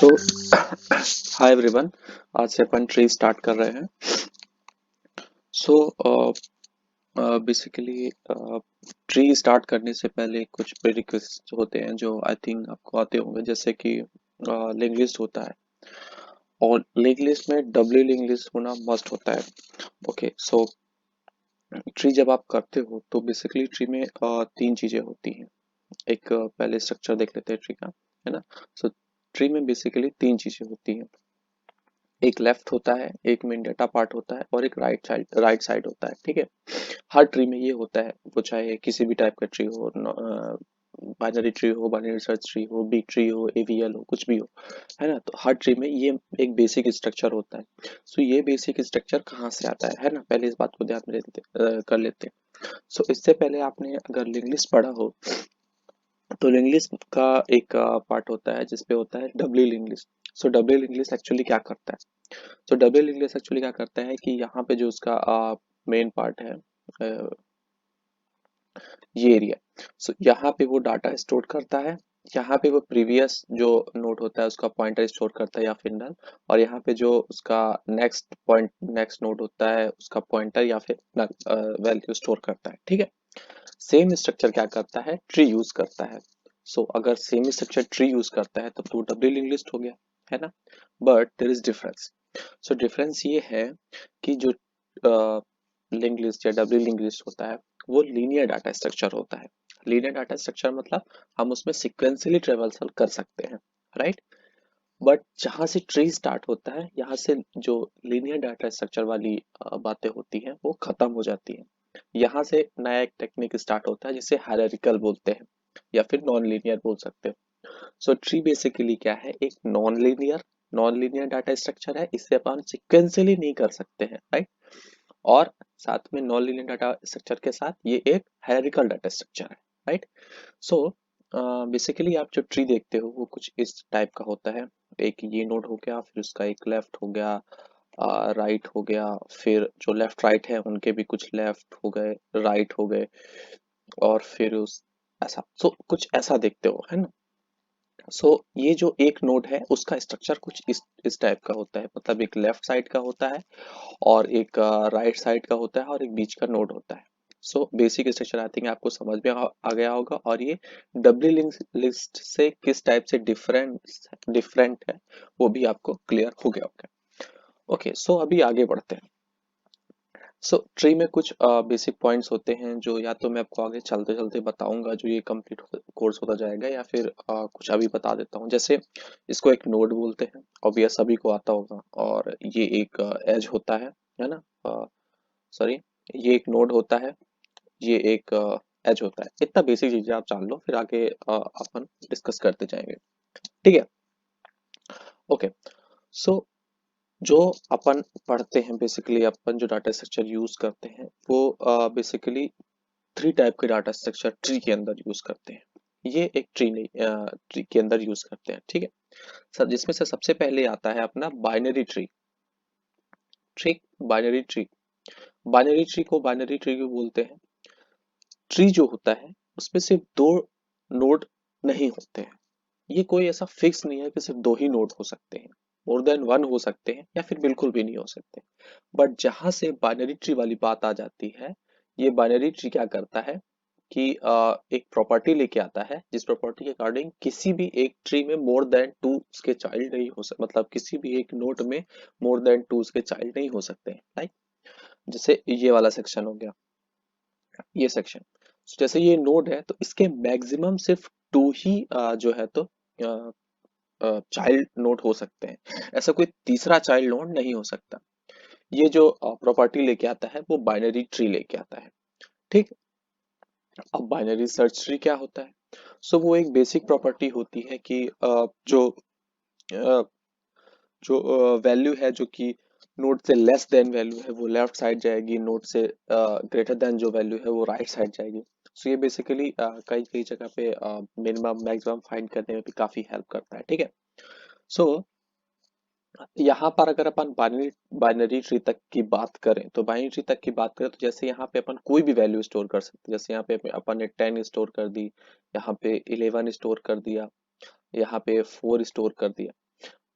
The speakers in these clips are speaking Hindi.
सो हाय एवरीवन। आज से अपन ट्री स्टार्ट कर रहे हैं। सो बेसिकली ट्री स्टार्ट करने से पहले कुछ प्रीरिक्विजिट्स होते हैं जो आई थिंक आपको आते होंगे, जैसे कि लिंक लिस्ट होता है और लिंक लिस्ट में डब्ल्यू लिंक लिस्ट होना मस्ट होता है। ओके, सो ट्री जब आप करते हो तो बेसिकली ट्री में तीन चीजें होती हैं। एक पहले स्ट्रक्चर देख लेते हैं ट्री का, है ना। सो ट्री में बेसिकली तीन चीजें होती हैं। एक लेफ्ट होता है, एक मेन डेटा पार्ट होता है और एक राइट साइड होता है। ठीक है, हर ट्री में ये होता है, वो चाहे किसी भी टाइप का ट्री हो, बाइनरी ट्री हो, बाइनरी सर्च ट्री हो, बी ट्री हो, एवीएल हो, कुछ भी हो, है ना। तो हर ट्री में ये एक बेसिक स्ट्रक्चर होता है। सो ये बेसिक स्ट्रक्चर कहाँ से आता है ना, पहले इस बात को ध्यान में कर लेते हैं। सो इससे पहले आपने अगर लिंक लिस्ट पढ़ा हो तो लिंक लिस्ट का एक पार्ट होता है जिसपे होता है W link list. So W link list actually क्या करता है? तो डब्ल्यू लिंक लिस्ट एक्चुअली क्या करता है कि यहाँ पे जो उसका मेन पार्ट है, ये एरिया। सो यहाँ पे वो डाटा स्टोर करता है। यहाँ पे वो प्रीवियस जो नोड होता है उसका पॉइंटर स्टोर करता है या फिर नल, और यहाँ पे जो उसका नेक्स्ट नोड होता है उसका पॉइंटर या फिर वैल्यू स्टोर करता है। ठीक है, सेम स्ट्रक्चर क्या करता है, ट्री यूज करता है। सो अगर सेम स्ट्रक्चर ट्री यूज करता है तब तो डब्ल्यू लिंक लिस्ट हो गया, है ना। But there is difference. So difference ये है कि जो लिंक लिस्ट या डब्ल्यू लिंक लिस्ट होता है वो लीनियर डाटा स्ट्रक्चर होता है। लीनियर डाटा स्ट्रक्चर मतलब हम उसमें सिक्वेंशियली ट्रेवल्सल कर सकते हैं, राइट। बट जहां से ट्री स्टार्ट होता है, यहाँ से जो लीनियर डाटा स्ट्रक्चर वाली बातें होती हैं वो खत्म हो जाती हैं। यहाँ से नया एक टेक्निक स्टार्ट होता है जिसे हायरार्किकल बोलते हैं या फिर नॉन लीनियर बोल सकते हैं। सो ट्री बेसिकली क्या है, एक नॉन लीनियर डाटा स्ट्रक्चर है। इसे अपन सिक्वेंशियली नहीं कर सकते हैं, राइट। और साथ में नॉन लीनियर डाटा स्ट्रक्चर के साथ ये एक हायरार्किकल डाटा स्ट्रक्चर है, राइट। सो बेसिकली आप जो ट्री देखते हो वो कुछ इस टाइप का होता है। एक ये नोड हो गया, फिर उसका एक लेफ्ट हो गया, राइट हो गया, फिर जो लेफ्ट राइट है उनके भी कुछ लेफ्ट हो गए, राइट हो गए, और फिर उस ऐसा, सो कुछ ऐसा देखते हो, है ना। सो ये जो एक नोड है उसका स्ट्रक्चर कुछ इस टाइप का होता है, मतलब एक लेफ्ट साइड का होता है और एक राइट साइड का होता है और एक बीच का नोड होता है। So basic structure I think आपको समझ में आ गया होगा, और ये डब्ल्यू लिंक लिस्ट से किस टाइप से डिफरेंट है वो भी आपको क्लियर हो गया होगा। ओके, सो अभी आगे बढ़ते हैं। सो ट्री में कुछ बेसिक पॉइंट्स होते हैं जो या तो मैं आपको आगे चलते चलते बताऊंगा जो ये कंप्लीट कोर्स होता जाएगा, या फिर कुछ अभी बता देता हूँ। जैसे इसको एक नोड बोलते हैं, और ये सभी को आता होगा, और ये एक एज होता है ना। सॉरी, ये एक नोड होता है, ये एक एज होता है। इतना बेसिक चीजें आप जान लो, फिर आगे अपन डिस्कस करते जाएंगे। ठीक है, ओके। सो जो अपन पढ़ते हैं, बेसिकली अपन जो डाटा स्ट्रक्चर यूज करते हैं वो बेसिकली थ्री टाइप के डाटा स्ट्रक्चर ट्री के अंदर यूज करते हैं। ये एक ट्री नहीं, ट्री के अंदर यूज करते हैं, ठीक है। सब जिसमें से सबसे पहले आता है अपना बाइनरी ट्री। ठीक, बाइनरी ट्री। बाइनरी ट्री को बोलते हैं। ट्री जो होता है उसमें सिर्फ दो नोड नहीं होते हैं। ये कोई ऐसा फिक्स नहीं है कि सिर्फ दो ही नोड हो सकते हैं। मोर देन वन हो सकते हैं या फिर बिल्कुल भी नहीं हो सकते। बट जहां से बाइनरी ट्री वाली बात आ जाती है, ये बाइनरी ट्री क्या करता है कि एक प्रॉपर्टी लेके आता है जिस प्रॉपर्टी के अकॉर्डिंग किसी भी एक ट्री में मोर देन टू उसके चाइल्ड नहीं हो सकते, मतलब किसी भी एक नोड में मोर देन टू उसके चाइल्ड नहीं हो सकते हैं, राइट। जैसे ये वाला सेक्शन हो गया, ये सेक्शन। जैसे ये नोड है तो इसके मैक्सिमम सिर्फ टू ही जो है तो चाइल्ड नोड हो सकते हैं। ऐसा कोई तीसरा चाइल्ड नोड नहीं हो सकता। ये जो प्रॉपर्टी लेके आता है वो बाइनरी ट्री लेके आता है। ठीक, अब बाइनरी सर्च ट्री क्या होता है? सो वो एक बेसिक प्रॉपर्टी होती है कि अ, जो वैल्यू है जो कि नोड से लेस देन वैल्यू है वो लेफ्ट साइड जाएगी, नोड से ग्रेटर देन जो वैल्यू है वो राइट साइड जाएगी। सो ये बेसिकली कई कई जगह पे मिनिमम मैक्सिमम फाइंड करने में भी काफी हेल्प करता है, ठीक है। सो यहाँ पर अगर अपन बाइनरी बाइनरी ट्री तक की बात करें, तो बाइनरी ट्री तक की बात करें तो जैसे यहाँ पे अपन कोई भी वैल्यू स्टोर कर सकते हैं। जैसे यहाँ पे अपन ने 10 स्टोर कर दी, यहाँ पे 11 स्टोर कर दिया, यहाँ पे 4 स्टोर कर दिया।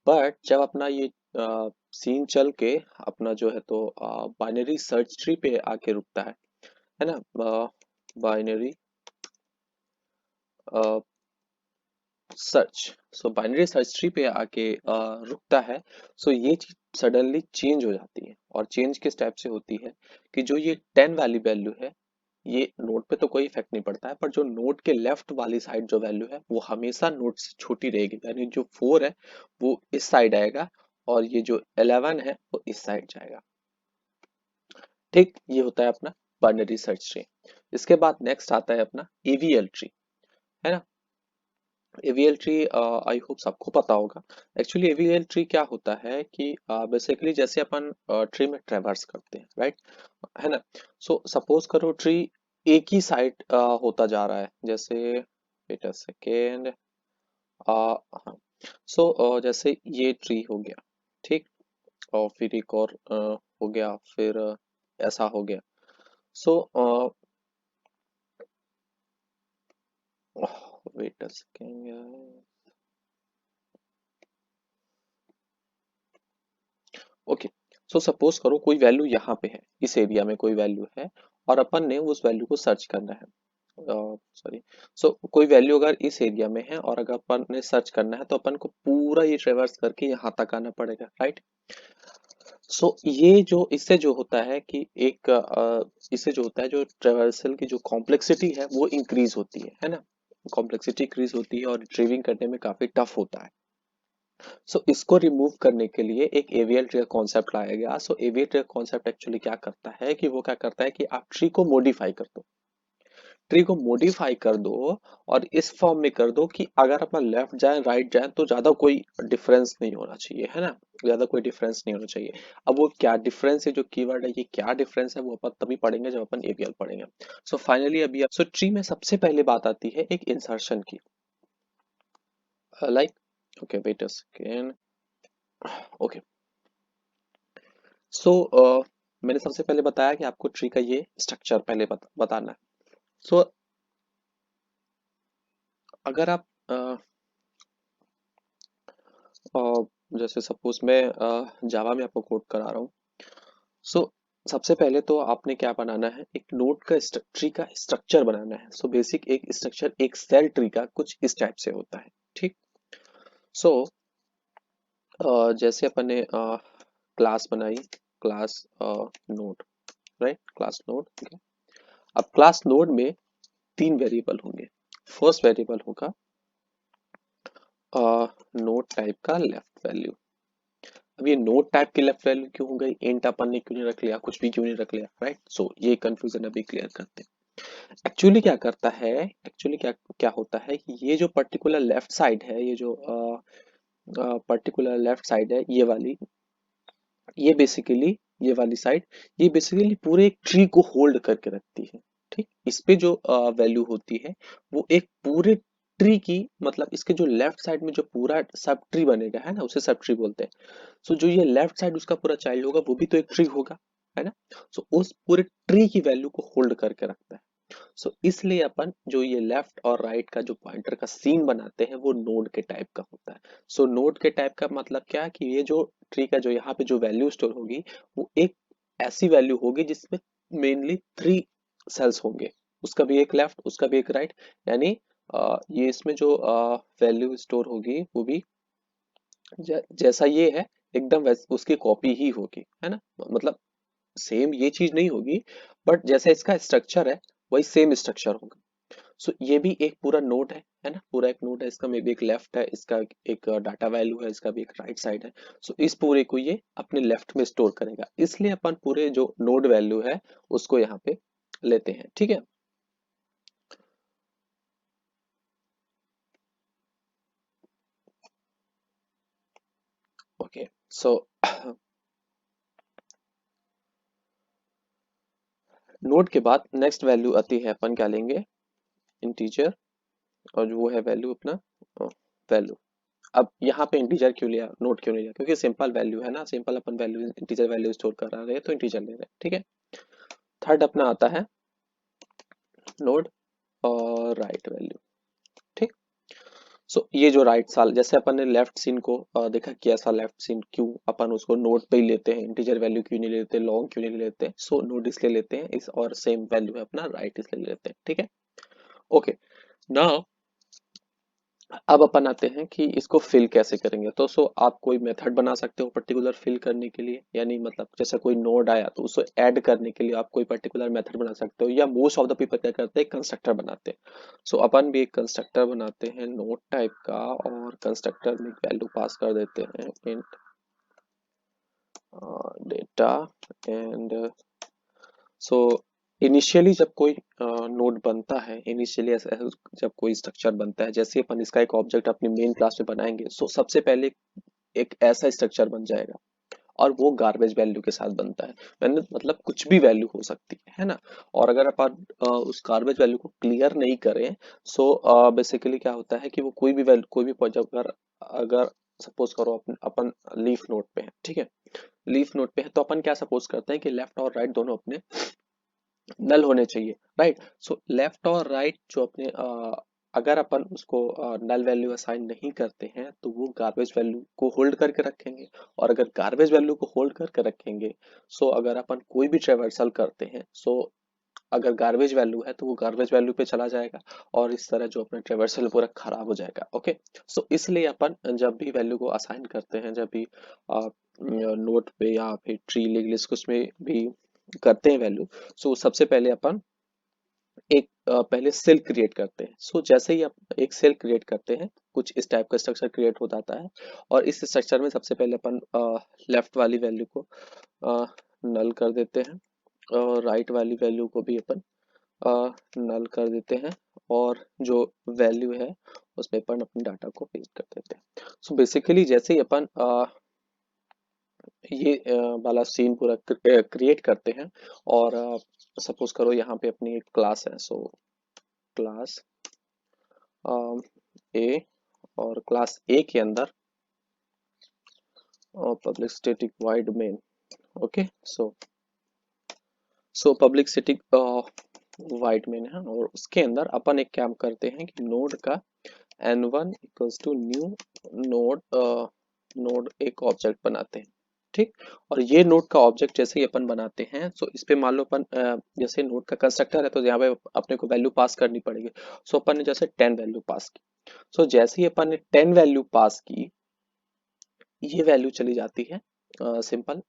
बट जब अपना ये सीन चल के अपना जो है तो बाइनरी सर्च ट्री पे आके रुकता है ना, बाइनरी सर्च, सो बाइनरी सर्च ट्री पे आके रुकता है। सो ये चीज सडनली चेंज हो जाती है, और चेंज किस टाइप से होती है कि जो ये 10 वाली वैल्यू है, ये नोड पे तो कोई इफेक्ट नहीं पड़ता है, पर जो नोड के लेफ्ट वाली साइड जो वैल्यू है वो हमेशा नोड से छोटी रहेगी, यानी जो 4 है वो इस साइड आएगा, और ये जो 11 है वो इस साइड जाएगा। ठीक, ये होता है अपना बाइनरी सर्च ट्री। इसके बाद नेक्स्ट आता है अपना एवीएल ट्री, है ना। एवीएल ट्री आई होप सबको पता होगा। एक्चुअली एवीएल ट्री क्या होता है कि बेसिकली जैसे अपन ट्री में ट्रेवर्स करते हैं, राइट, है ना। सो सपोज करो ट्री एक ही साइड होता जा रहा है, जैसे वेट अ सेकेंड, हाँ, सो जैसे ये ट्री हो गया, ठीक, और फिर एक और हो गया, फिर ऐसा हो गया। So wait a second, okay. So suppose करो कोई वैल्यू यहाँ पे है, इस एरिया में कोई वैल्यू है, और अपन ने उस वैल्यू को सर्च करना है, सॉरी, सो कोई वैल्यू अगर इस एरिया में है और अगर अपन ने सर्च करना है तो अपन को पूरा ये ट्रेवर्स करके यहाँ तक आना पड़ेगा, राइट। सो ये जो इससे जो होता है कि एक इससे जो होता है, जो ट्रेवर्सल की जो कॉम्प्लेक्सिटी है वो इंक्रीज होती है ना, कॉम्प्लेक्सिटी इंक्रीज होती है और रिट्रीविंग करने में काफी टफ होता है। सो इसको रिमूव करने के लिए एक एवीएल ट्री का कॉन्सेप्ट लाया गया। सो एवीएल ट्री का कॉन्सेप्ट एक्चुअली क्या करता है कि वो क्या करता है कि आप ट्री को मॉडिफाई कर दो, ट्री को मॉडिफाई कर दो, और इस फॉर्म में कर दो कि अगर अपना लेफ्ट जाए राइट जाए तो ज्यादा कोई डिफरेंस नहीं होना चाहिए, है ना, ज्यादा कोई डिफरेंस नहीं होना चाहिए। अब वो क्या डिफरेंस है, जो कीवर्ड है, ये क्या डिफरेंस है, वो अपन तभी पढ़ेंगे जब अपन एवीएल पढ़ेंगे। सो फाइनली अभी सो ट्री में सबसे पहले बात आती है एक इंसर्शन की, like, okay wait a second, okay. So मैंने सबसे पहले बताया कि आपको ट्री का ये स्ट्रक्चर पहले बताना है। सो अगर आप जैसे सपोज मैं जावा में आपको कोड करा रहा हूँ। सो सबसे पहले तो आपने क्या बनाना है, एक नोड का ट्री का स्ट्रक्चर बनाना है। सो बेसिक एक स्ट्रक्चर एक सेल ट्री का कुछ इस टाइप से होता है, ठीक। सो जैसे अपन ने क्लास बनाई, class node, right, class node, ठीक है। अब क्लास नोड में 3 वेरिएबल होंगे। फर्स्ट वेरिएबल होगा नोड टाइप का लेफ्ट वैल्यू। अब ये नोड टाइप की लेफ्ट वैल्यू क्यों हो गई, इंट अपन ने क्यों नहीं रख लिया, कुछ भी क्यों नहीं रख लिया, राइट। सो ये कंफ्यूजन अभी क्लियर करते हैं। एक्चुअली क्या करता है, एक्चुअली क्या क्या होता है कि ये जो पर्टिकुलर लेफ्ट साइड है, ये जो पर्टिकुलर लेफ्ट साइड है, ये वाली, ये बेसिकली, ये वाली साइड, ये बेसिकली पूरे एक ट्री को होल्ड करके रखती है, ठीक। इस पे जो वैल्यू होती है वो एक पूरे ट्री की, मतलब इसके जो लेफ्ट साइड में जो पूरा सब ट्री बनेगा, है ना, उसे सब ट्री बोलते हैं। सो जो ये लेफ्ट साइड उसका पूरा चाइल्ड होगा वो भी तो एक ट्री होगा, है ना। सो उस पूरे ट्री की वैल्यू को होल्ड करके रखता है। सो इसलिए अपन जो ये लेफ्ट और राइट का जो पॉइंटर का सीन बनाते हैं वो नोड के टाइप का होता है। सो नोड के टाइप का मतलब क्या कि ये जो ट्री का जो यहाँ पे जो वैल्यू स्टोर होगी वो एक ऐसी वैल्यू होगी जिसमें मेनली 3 सेल्स होंगे, उसका भी एक लेफ्ट उसका भी एक राइट, यानी ये इसमें जो वैल्यू स्टोर होगी वो भी जैसा ये है एकदम वैसे उसकी कॉपी ही होगी, है ना। मतलब सेम ये चीज नहीं होगी, बट जैसा इसका स्ट्रक्चर है वही सेम स्ट्रक्चर होगा। सो ये भी एक पूरा नोड है ना, पूरा एक नोड है, इसका में भी एक लेफ्ट है, इसका एक डाटा वैल्यू है, इसका भी एक राइट साइड है। सो इस पूरे को ये अपने लेफ्ट में स्टोर करेगा, इसलिए अपन पूरे जो नोड वैल्यू है उसको यहाँ पे लेते हैं, ठीक है। ओके, सो नोड के बाद नेक्स्ट वैल्यू आती है, अपन क्या लेंगे, इंटीजर, और जो वो है वैल्यू अपना वैल्यू। अब यहाँ पे इंटीजर क्यों लिया, नोट क्यों नहीं लिया, क्योंकि सिंपल वैल्यू है ना, सिंपल अपन वैल्यू इंटीजर वैल्यू स्टोर कर रहे हैं तो इंटीजर ले रहे हैं, ठीक है। थर्ड अपना आता है नोड और राइट वैल्यू, ठीक। सो ये जो राइट साल, जैसे अपन ने लेफ्ट सीन को देखा कि ऐसा लेफ्ट सीन क्यों अपन उसको नोट पे ही लेते हैं, इंटीजर वैल्यू क्यों नहीं लेते, लॉन्ग क्यों नहीं लेते, सो नोट इसलिए लेते हैं इस, और सेम वैल्यू है अपना राइट इसलिए लेते हैं, ठीक है। ओके, नाउ अब अपन आते हैं कि इसको फिल कैसे करेंगे। तो सो आप कोई मेथड बना सकते हो पर्टिकुलर फिल करने के लिए, यानी मतलब जैसे कोई नोड आया तो उसको ऐड करने के लिए आप कोई पर्टिकुलर मेथड बना सकते हो, या मोस्ट ऑफ द पीपल क्या करते हैं, कंस्ट्रक्टर बनाते हैं। सो अपन भी एक कंस्ट्रक्टर बनाते हैं नोड टाइप का, और कंस्ट्रक्टर में वैल्यू पास कर देते हैं int data and. So initially जब कोई नोड बनता है, इनिशियली जब कोई स्ट्रक्चर बनता है, जैसे अपन इसका एक ऑब्जेक्ट अपनी मेन क्लास में बनाएंगे, सो सबसे पहले एक ऐसा स्ट्रक्चर बन जाएगा, और वो गार्बेज वैल्यू के साथ बनता है। मैंने मतलब कुछ भी वैल्यू हो सकती है ना। और अगर अपन उस गार्बेज वैल्यू को क्लियर नहीं करें, सो बेसिकली क्या होता है कि वो कोई भी वैल्यू, कोई भी पॉइंट, अगर अगर सपोज करो अपन लीफ नोड पे है, ठीक है, लीफ नोड पे है, तो अपन क्या सपोज करते हैं कि लेफ्ट और राइट दोनों अपने नल होने चाहिए, राइट। सो लेफ्ट और राइट जो अपने अगर अपन उसको नल वैल्यू असाइन नहीं करते हैं तो वो गार्बेज वैल्यू को होल्ड करके रखेंगे, और अगर गार्बेज वैल्यू को होल्ड करके रखेंगे, सो अगर अपन कोई भी ट्रेवर्सल करते हैं, सो अगर गार्बेज वैल्यू है तो वो गार्बेज वैल्यू पे चला जाएगा, और इस तरह जो अपना ट्रेवर्सल पूरा खराब हो जाएगा। ओके, सो इसलिए अपन जब भी वैल्यू को असाइन करते हैं, जब भी नोट पे या फिर ट्री लिस्ट उसमें भी करते हैं वैल्यू, सो सबसे पहले अपन एक पहले सेल क्रिएट करते हैं। सो जैसे ही आप एक सेल क्रिएट करते हैं, कुछ इस टाइप का स्ट्रक्चर क्रिएट हो जाता है, और इस स्ट्रक्चर में सबसे पहले अपन लेफ्ट वाली वैल्यू को नल कर देते हैं, और राइट वाली वैल्यू को भी अपन नल कर देते हैं, और जो वैल्यू है उसमें अपन अपने डाटा को पेस्ट कर देते हैं। सो बेसिकली जैसे ही अपन ये वाला सीन पूरा क्रिएट करते हैं, और सपोज करो यहाँ पे अपनी एक क्लास है, सो क्लास ए, और क्लास ए के अंदर public static wide main. Okay, so public static wide main है, और उसके अंदर अपन एक काम करते हैं कि नोड का n1 equals to new node, node एक ऑब्जेक्ट बनाते हैं, ठीक। और ये नोड का ऑब्जेक्ट जैसे ही अपन बनाते हैं, सो इस पे मान लो अपन जैसे नोड का कंस्ट्रक्टर है, तो यहाँ पे अपने को वैल्यू पास करनी पड़ेगी। सो अपन ने जैसे 10 वैल्यू पास की, सो जैसे ही अपन ने 10 वैल्यू पास की, ये वैल्यू चली जाती है सिंपल।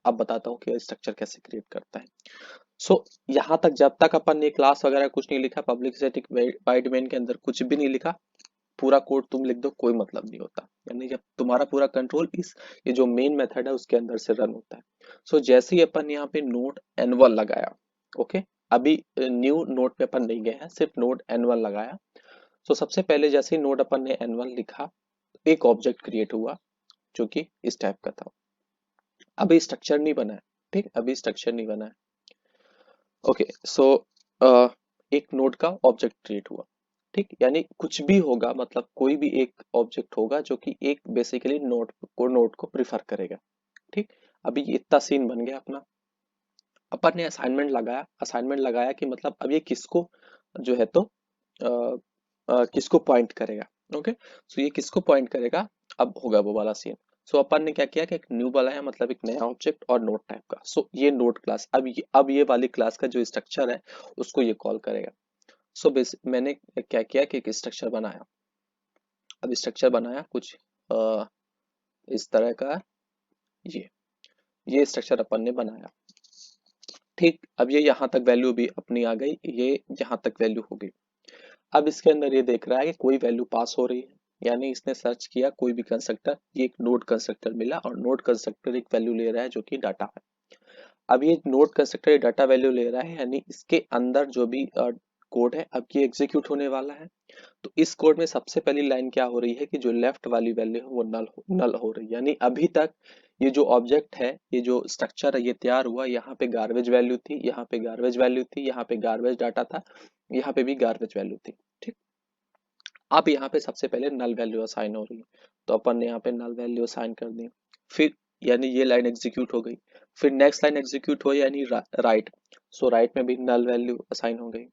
अब बताता हूँ कि स्ट्रक्चर कैसे क्रिएट करता है। सो यहाँ तक जब तक अपन ने क्लास वगैरह कुछ नहीं लिखा, पब्लिक स्टैटिक वाइड मेन के अंदर कुछ भी नहीं लिखा, पूरा कोड तुम लिख दो, कोई मतलब नहीं होता। यानी जब तुम्हारा पूरा कंट्रोल इस, ये जो मेन मेथड है उसके अंदर से रन होता है। सो जैसे ही अपन यहाँ पे नोड n1 लगाया, ओके, अभी न्यू नोड पे अपन नहीं गए हैं, सिर्फ नोड n1 लगाया। सो सबसे पहले जैसे ही नोड अपन ने n1 लिखा, एक ऑब्जेक्ट क्रिएट हुआ जो कि इस टाइप का था। अभी स्ट्रक्चर नहीं बना है, ठीक, अभी स्ट्रक्चर नहीं बना है। ओके, सो एक नोड का ऑब्जेक्ट क्रिएट हुआ, ठीक, यानी कुछ भी होगा, मतलब कोई भी एक ऑब्जेक्ट होगा जो कि एक बेसिकली नोड को प्रिफर करेगा, ठीक। अभी ये इतना सीन बन गया अपना। अपन ने असाइनमेंट लगाया कि मतलब अब ये किसको जो है तो किसको पॉइंट करेगा। ओके, सो ये किसको पॉइंट करेगा, अब होगा वो वाला सीन। सो अपन ने क्या किया कि एक न्यू बनाया, मतलब एक नया ऑब्जेक्ट और नोड टाइप का। सो ये नोड क्लास, अब ये वाली क्लास का जो स्ट्रक्चर है उसको ये कॉल करेगा। सो मैंने क्या किया कि एक स्ट्रक्चर बनाया। अब स्ट्रक्चर बनाया कुछ अ, इस तरह का, ये ये स्ट्रक्चर अपन ने बनाया, ठीक। अब ये यहाँ तक वैल्यू भी अपनी आ गई, ये यहाँ तक वैल्यू हो गई। अब इसके अंदर ये देख रहा है कि कोई वैल्यू पास हो रही है, यानी इसने सर्च किया कोई भी कंस्ट्रक्टर, ये एक नोड कंस्ट्रक्टर मिला, और नोड कंस्ट्रक्टर एक वैल्यू ले रहा है जो कि डाटा है। अब ये नोड कंस्ट्रक्टर डाटा वैल्यू ले रहा है, यानी इसके अंदर जो भी कोड है अब ये एग्जीक्यूट होने वाला है। तो इस कोड में सबसे पहली लाइन क्या हो रही है कि जो लेफ्ट वाली वैल्यू है वो नल हो रही है, यानी अभी तक ये जो ऑब्जेक्ट है, ये जो स्ट्रक्चर है, ये तैयार हुआ, यहाँ पे गार्बेज वैल्यू थी, यहाँ पे गार्बेज वैल्यू थी, यहाँ पे गार्बेज डाटा था, यहाँ पे भी गार्बेज वैल्यू थी, ठीक। अब यहाँ पे सबसे पहले नल वैल्यू असाइन हो रही है, तो अपन ने यहाँ पे नल वैल्यू असाइन कर दी। फिर यानी ये लाइन एग्जीक्यूट हो गई। फिर नेक्स्ट लाइन एग्जीक्यूट हुई, यानी राइट। राइट में भी नल वैल्यू असाइन हो गई,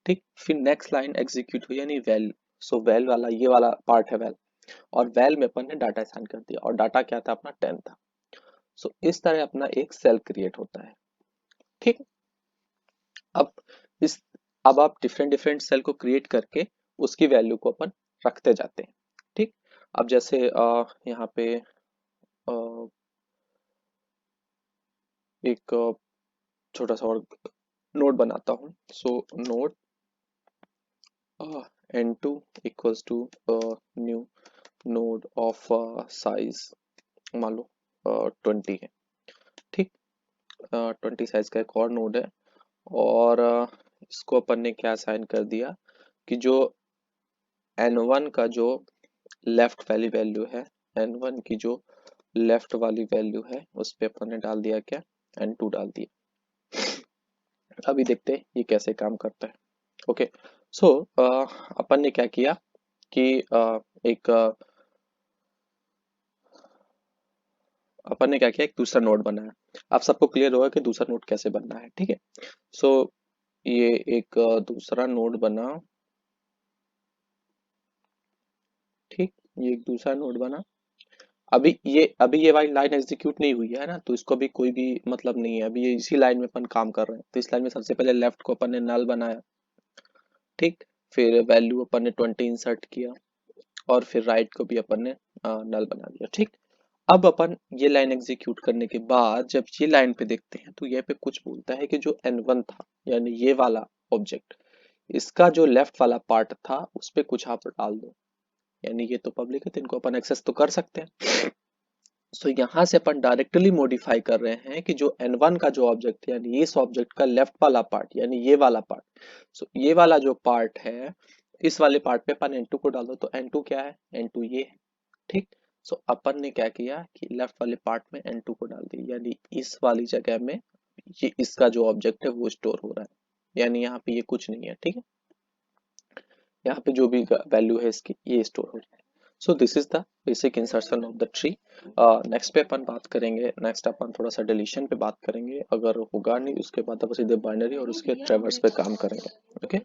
ठीक। फिर नेक्स्ट लाइन एग्जीक्यूट हुई, यानी वैल्यू, सो वेल वाला ये वाला पार्ट है वेल, और वेल में अपन ने डाटा असाइन कर दिया और डाटा क्या था अपना 10 था। सो इस तरह अपना एक सेल क्रिएट होता है। ठीक। अब इस अब आप डिफरेंट डिफरेंट सेल को क्रिएट करके उसकी वैल्यू को अपन रखते जाते हैं। ठीक। अब जैसे यहाँ पे एक छोटा सा और नोड बनाता हूँ। So node n2 equals to new node of size मान लो 20 है। ठीक। 20 साइज का एक और नोड है, और इसको अपन ने क्या असाइन कर दिया कि जो n1 का जो लेफ्ट वाली वैल्यू है, n1 की जो लेफ्ट वाली वैल्यू है उस पे अपन ने डाल दिया क्या, n2 डाल दिया। अभी देखते हैं ये कैसे काम करता है। ओके। सो अपन ने क्या किया कि एक अपन ने क्या किया, एक दूसरा नोड बनाया। आप सबको क्लियर होगा कि दूसरा नोड कैसे बनना है। ठीक है। सो ये एक दूसरा नोड बना। ठीक। ये एक दूसरा नोड बना। अभी ये वाली लाइन एग्जीक्यूट नहीं हुई है ना, तो इसको भी कोई भी मतलब नहीं है। अभी ये इसी लाइन में अपन काम कर रहे हैं, तो इस लाइन में सबसे पहले लेफ्ट को अपन ने नल बनाया। ठीक। फिर वैल्यू अपन ने 20 इंसर्ट किया, और फिर राइट को भी अपन ने नल बना दिया। ठीक। अब अपन ये लाइन एग्जीक्यूट करने के बाद जब ये लाइन पे देखते हैं तो ये पे कुछ बोलता है कि जो n1 था, यानी ये वाला ऑब्जेक्ट, इसका जो लेफ्ट वाला पार्ट था उस पे कुछ आप डाल दो। यानी ये तो पब्लिक है तो इनको अपन एक्सेस तो कर सकते हैं। सो यहाँ से अपन डायरेक्टली मॉडिफाई कर रहे हैं कि जो n1 का जो ऑब्जेक्ट है, यानी इस ऑब्जेक्ट का लेफ्ट वाला पार्ट, यानी ये वाला पार्ट, सो ये वाला जो पार्ट है, इस वाले पार्ट पे अपन n2 को डाल दो। तो n2 क्या है, n2 ये है। ठीक। सो अपन ने क्या किया कि लेफ्ट वाले पार्ट में n2 को डाल दिया, यानी इस वाली जगह में ये इसका जो ऑब्जेक्ट है वो स्टोर हो रहा है, यानी यहाँ पे ये कुछ नहीं है। ठीक है। यहाँ पे जो भी वैल्यू है इसकी ये स्टोर हो जाए। So this is the basic insertion of the tree. Next पे अपन बात करेंगे, नेक्स्ट अपन थोड़ा सा डिलीशन पे बात करेंगे, अगर होगा नहीं उसके बाद अपन सीधे बाइनरी और उसके ट्रेवर्स पे काम करेंगे। ओके।